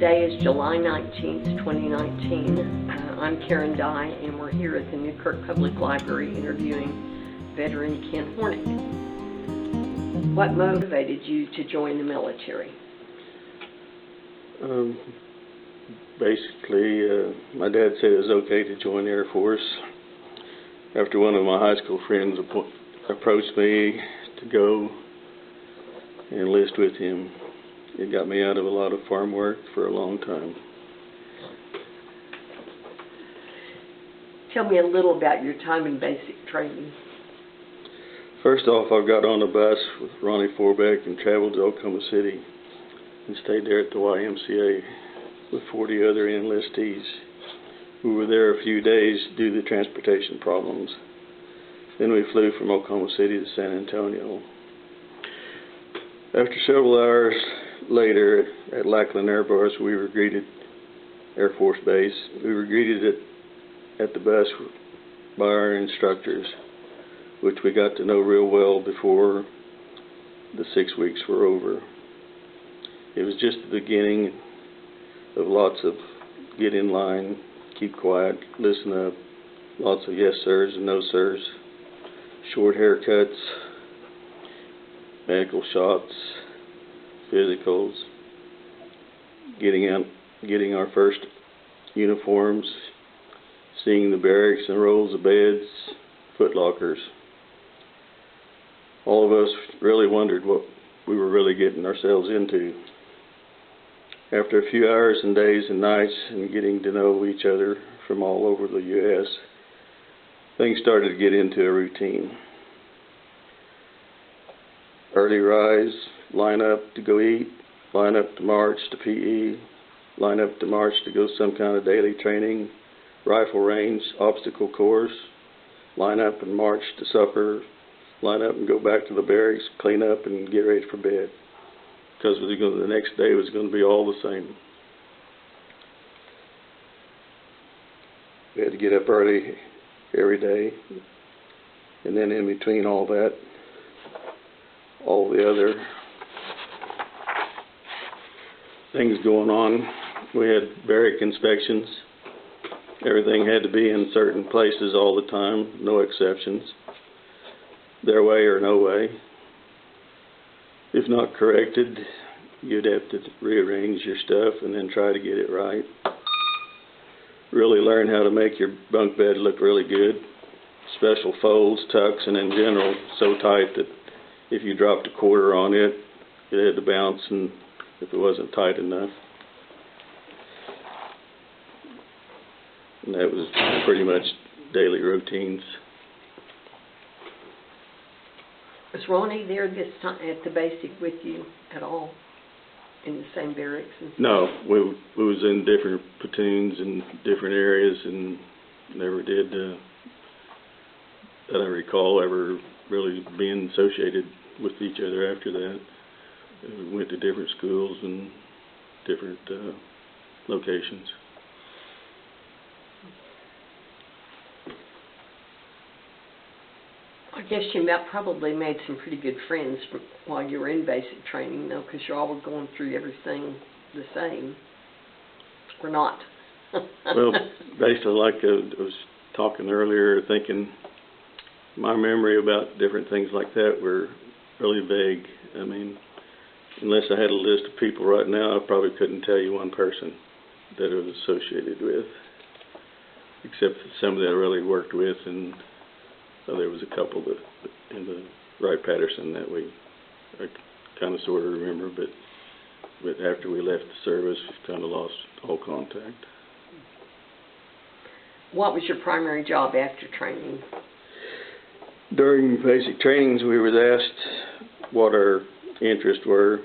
Today is July 19th, 2019. I'm Karen Dye, and we're here at the Newkirk Public Library interviewing veteran Ken Horinek. What motivated you to join the military? Basically, my dad said it was okay to join the Air Force. After one of my high school friends approached me to go and enlist with him, it got me out of a lot of farm work for a long time. Tell me a little about your time in basic training. First off, I got on a bus with Ronnie Forbeck and traveled to Oklahoma City and stayed there at the YMCA with 40 other enlistees. We were there a few days due to transportation problems. Then we flew from Oklahoma City to San Antonio. After several hours later at Lackland Air Base, we were greeted, Air Force Base, we were greeted at the bus by our instructors, which we got to know real well before the 6 weeks were over. It was just the beginning of lots of get in line, keep quiet, listen up, lots of yes sirs and no sirs, short haircuts, medical shots, physicals, getting our first uniforms, seeing the barracks and rows of beds, foot lockers. All of us really wondered what we were really getting ourselves into. After a few hours and days and nights and getting to know each other from all over the U.S., things started to get into a routine. Early rise, line up to go eat, line up to march to PE, line up to march to go some kind of daily training, rifle range, obstacle course, line up and march to supper, line up and go back to the barracks, clean up and get ready for bed. Because the next day was going to be all the same. We had to get up early every day, and then in between all that, all the other things going on, we had barrack inspections. Everything had to be in certain places all the time, no exceptions. Their way or no way. If not corrected, you'd have to rearrange your stuff and then try to get it right. Really learn how to make your bunk bed look really good. Special folds, tucks, and in general so tight that if you dropped a quarter on it, it had to bounce and if it wasn't tight enough. And that was pretty much daily routines. Was Ronnie there this time at the basic with you at all? In the same barracks? And no, we was in different platoons in different areas and never did, that I recall, ever really being associated with each other after that. We went to different schools and different locations. I guess you probably made some pretty good friends while you were in basic training, though, because you all were going through everything the same, or not. Well, basically, like I was talking earlier, thinking my memory about different things like that were really vague. I mean, unless I had a list of people right now, I probably couldn't tell you one person that it was associated with, except some that I really worked with, and there was a couple that in the Wright-Patterson that I kind of sort of remember, but after we left the service, we kind of lost all contact. What was your primary job after training? During basic trainings, we were asked what our interests were.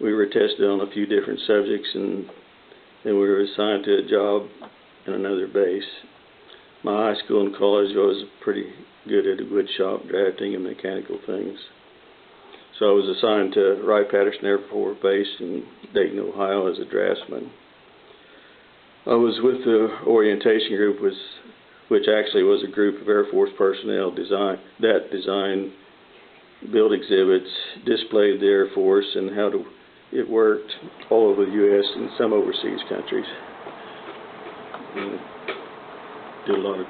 We were tested on a few different subjects, and then we were assigned to a job in another base. My high school and college, I was pretty good at a wood shop, drafting and mechanical things. So I was assigned to Wright-Patterson Air Force Base in Dayton, Ohio as a draftsman. I was with the orientation group, which actually was a group of Air Force personnel that designed, built exhibits, displayed the Air Force and how to it worked all over the U.S. and some overseas countries. And did a lot of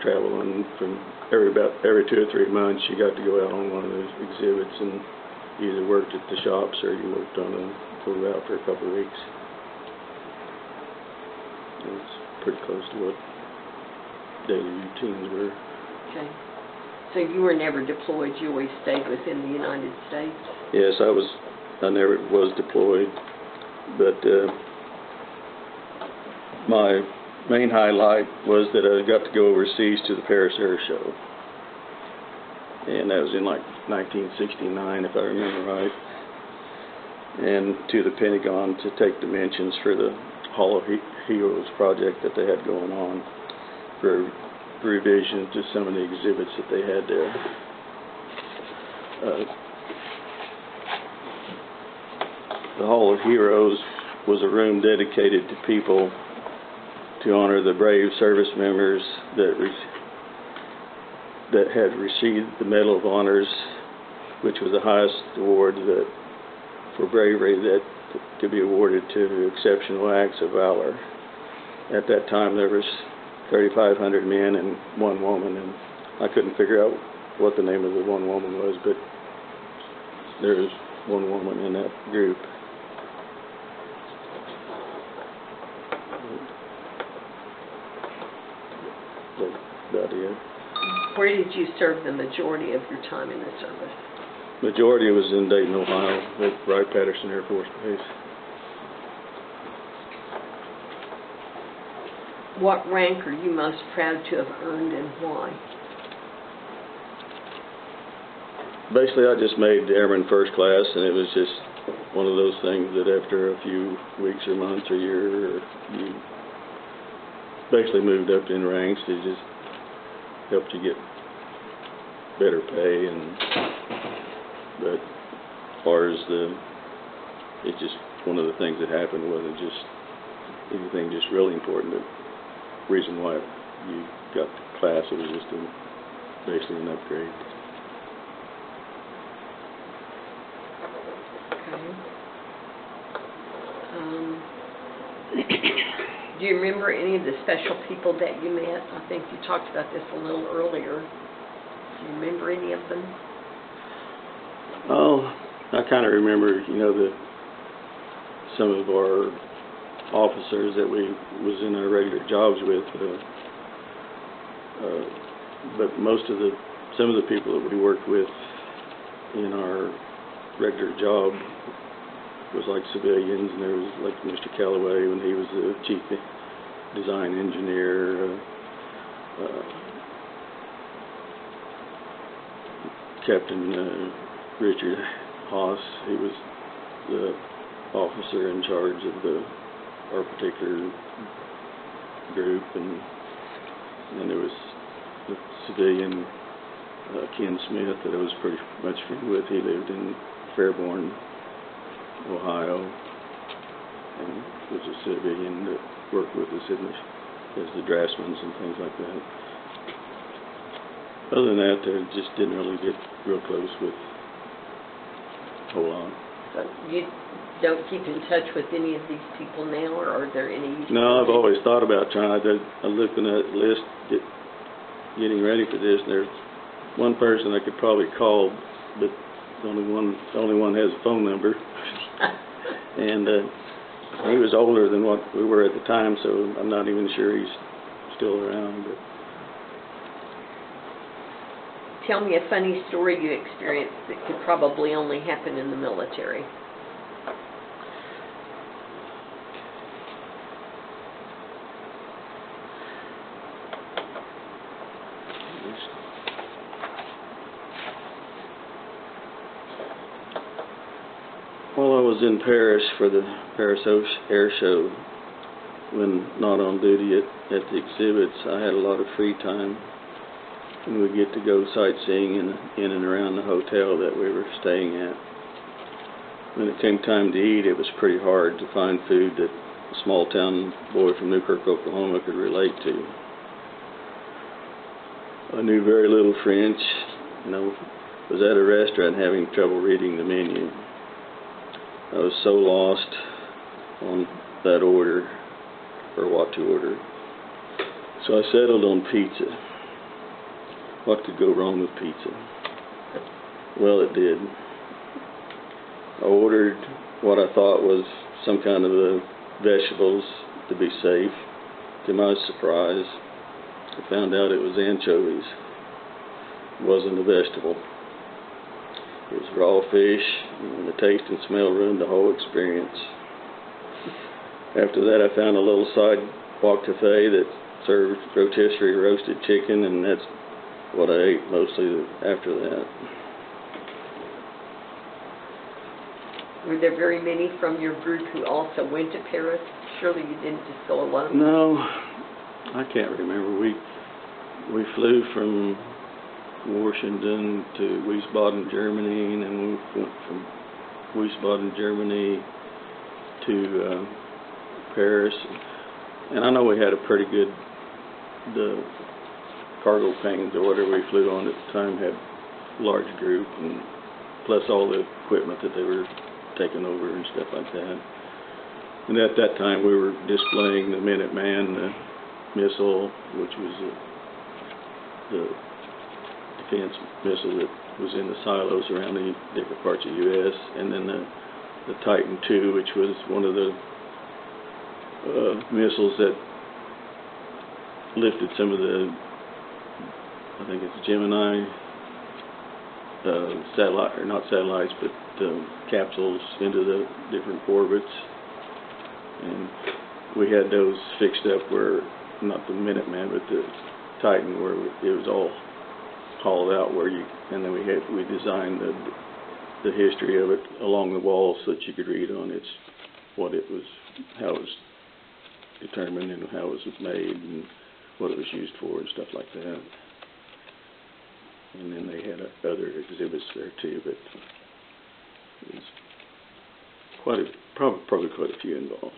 travel, and from about every 2 or 3 months you got to go out on one of those exhibits and either worked at the shops or you worked on flew out for a couple of weeks. It was pretty close to what daily routines were. Okay. So you were never deployed, you always stayed within the United States? Yes, I never was deployed, but my main highlight was that I got to go overseas to the Paris Air Show. And that was in like 1969, if I remember right. And to the Pentagon to take dimensions for the Hall of Heroes project that they had going on for revision to some of the exhibits that they had there. The Hall of Heroes was a room dedicated to people to honor the brave service members that had received the Medal of Honors, which was the highest award for bravery that could be awarded to exceptional acts of valor. At that time there was 3,500 men and 1 woman, and I couldn't figure out what the name of the 1 woman was, but there was 1 woman in that group. That's about it. Where did you serve the majority of your time in the service? Majority was in Dayton, Ohio, at Wright-Patterson Air Force Base. What rank are you most proud to have earned and why? Basically, I just made Airman First Class, and it was just one of those things that after a few weeks or months or year, you basically moved up in ranks. It just helped you get better pay, but as far as it's just one of the things that happened. Wasn't just anything just really important. The reason why you got the class, it was just basically an upgrade. Do you remember any of the special people that you met? I think you talked about this a little earlier. Do you remember any of them? Oh, I kind of remember, some of our officers that we was in our regular jobs with, but some of the people that we worked with in our regular job was like civilians, and there was like Mr. Calloway when he was the chief design engineer, Captain Richard Haas, he was the officer in charge of our particular group, and then there was the civilian Ken Smith that I was pretty much familiar with. He lived in Fairborn, Ohio, and was a civilian that worked with us as the draftsmen and things like that. Other than that, I just didn't really get real close with a whole lot. So you don't keep in touch with any of these people now, or are there any? No, I've always thought about trying. I looked in that list getting ready for this, and there's one person I could probably call, but only one has a phone number. And he was older than what we were at the time, so I'm not even sure he's still around. But tell me a funny story you experienced that could probably only happen in the military. While I was in Paris for the Paris Air Show, when not on duty at the exhibits, I had a lot of free time, and we'd get to go sightseeing in and around the hotel that we were staying at. When it came time to eat, it was pretty hard to find food that a small town boy from Newkirk, Oklahoma could relate to. I knew very little French, was at a restaurant having trouble reading the menu. I was so lost on that order, or what to order. So I settled on pizza. What could go wrong with pizza? Well, it did. I ordered what I thought was some kind of vegetables to be safe. To my surprise, I found out it was anchovies. It wasn't a vegetable. It was raw fish, and the taste and smell ruined the whole experience. After that, I found a little sidewalk cafe that served rotisserie roasted chicken, and that's what I ate mostly after that. Were there very many from your group who also went to Paris? Surely you didn't just go alone. No, I can't remember. We flew from Washington to Wiesbaden, Germany, and then we went from Wiesbaden, Germany to Paris. And I know we had a pretty good, the cargo planes or whatever we flew on at the time had a large group, and plus all the equipment that they were taking over and stuff like that. And at that time we were displaying the Minuteman, the missile, which was the defense missile that was in the silos around the different parts of the U.S., and then the Titan II, which was one of the missiles that lifted some of the, I think it's Gemini satellite, or not satellites, but capsules into the different orbits. And we had those fixed up where, not the Minuteman, but the Titan, where it was all hauled out, where you, and then we designed the history of it along the wall so that you could read on its, what it was, how it was determined and how it was made and what it was used for and stuff like that. And then they had other exhibits there too, but it was quite a, probably quite a few involved.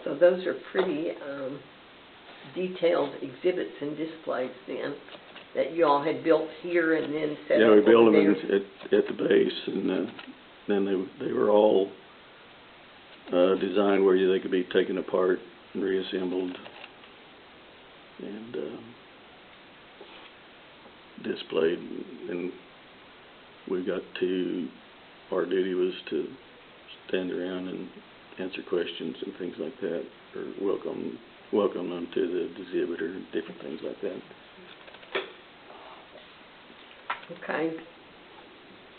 So those are pretty detailed exhibits and displays then that you all had built here and then set up. Yeah, we built them there. at the base, and then they were all designed where they could be taken apart and reassembled and displayed. And we got to, our duty was to stand around and answer questions and things like that, or welcome them to the exhibitor and different things like that. Okay.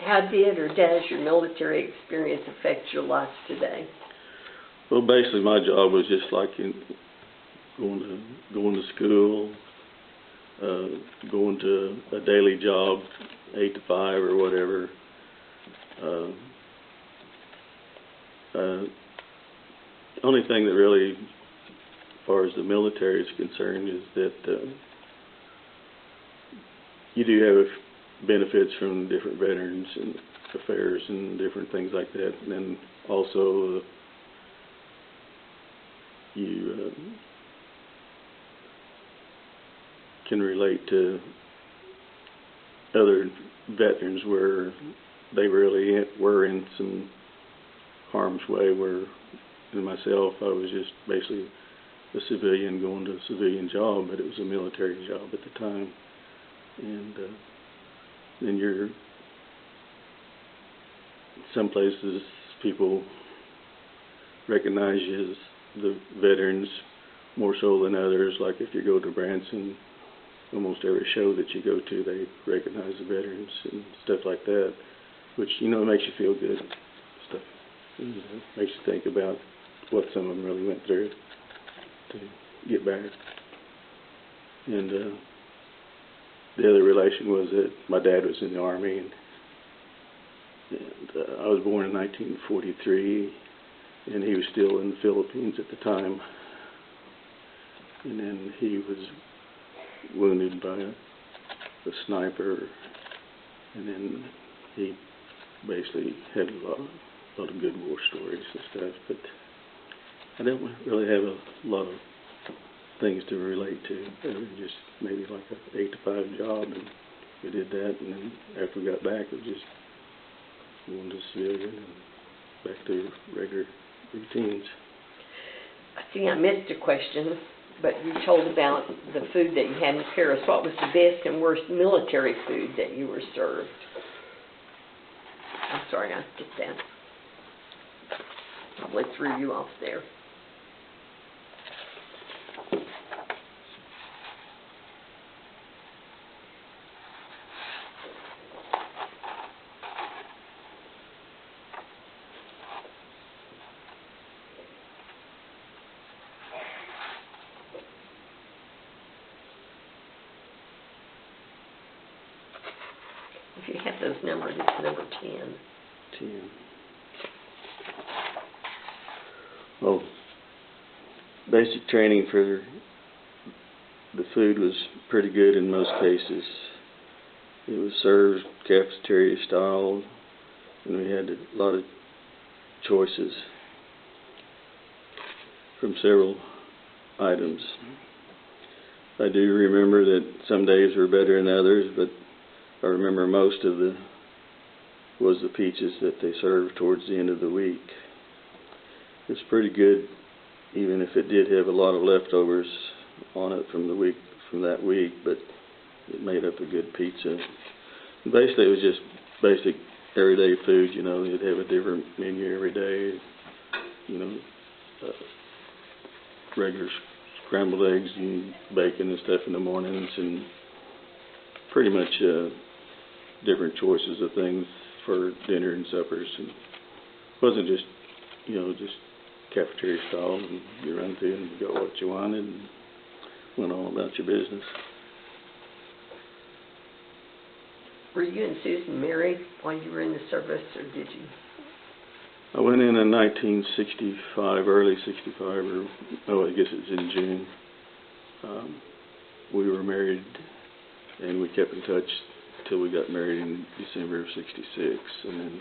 How did or does your military experience affect your life today? Well, basically my job was just like going to school, going to a daily job, 8 to 5 or whatever. The only thing that really, as far as the military is concerned, is that you do have benefits from different veterans and affairs and different things like that. And then also you can relate to other veterans where they really were in some harm's way, where and myself, I was just basically a civilian going to a civilian job, but it was a military job at the time. And then you're, some places people recognize you as the veterans more so than others. Like if you go to Branson, almost every show that you go to, they recognize the veterans and stuff like that, which, you know, makes you feel good. Stuff, you know, makes you think about what some of them really went through to get back. And the other relation was that my dad was in the Army, and I was born in 1943, and he was still in the Philippines at the time. And then he was wounded by a sniper, and then he basically had a lot of good war stories and stuff, but I don't really have a lot of things to relate to. Just maybe like an 8 to 5 job, and we did that, and then after we got back, it was just going to civilian and back to regular routines. See, I missed a question, but you told about the food that you had in Paris. What was the best and worst military food that you were served? I'm sorry, I skipped that. Probably threw you off there. If you have those numbers, it's number 10. 10. Well, basic training for the food was pretty good in most cases. It was served cafeteria style, and we had a lot of choices from several items. I do remember that some days were better than others, but I remember most of the peaches that they served towards the end of the week. It's pretty good, even if it did have a lot of leftovers on it from that week, but it made up a good pizza. Basically, it was just basic everyday food. You know, you'd have a different menu every day. You know, regular scrambled eggs and bacon and stuff in the mornings, and pretty much different choices of things for dinner and suppers. And it wasn't just, you know, just cafeteria style, and you run through and got what you wanted and went on about your business. Were you and Susan married while you were in the service, or did you? I went in 1965, early 65, or, oh, I guess it's in June. We were married, and we kept in touch till we got married in December of 66, and then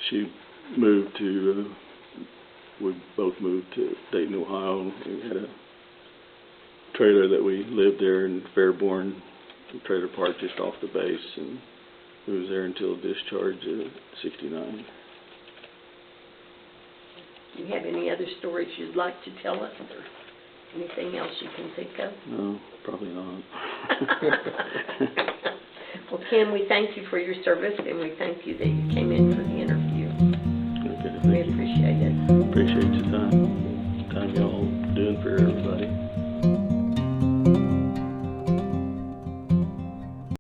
she moved to, we both moved to Dayton, Ohio. We had a trailer that we lived there in Fairborn, a trailer park just off the base, and we was there until discharge of 69. Do you have any other stories you'd like to tell us, or anything else you can think of? No, probably not. Well, Ken, we thank you for your service, and we thank you that you came in for the interview. Okay, We appreciate it. Appreciate your time y'all doing for everybody.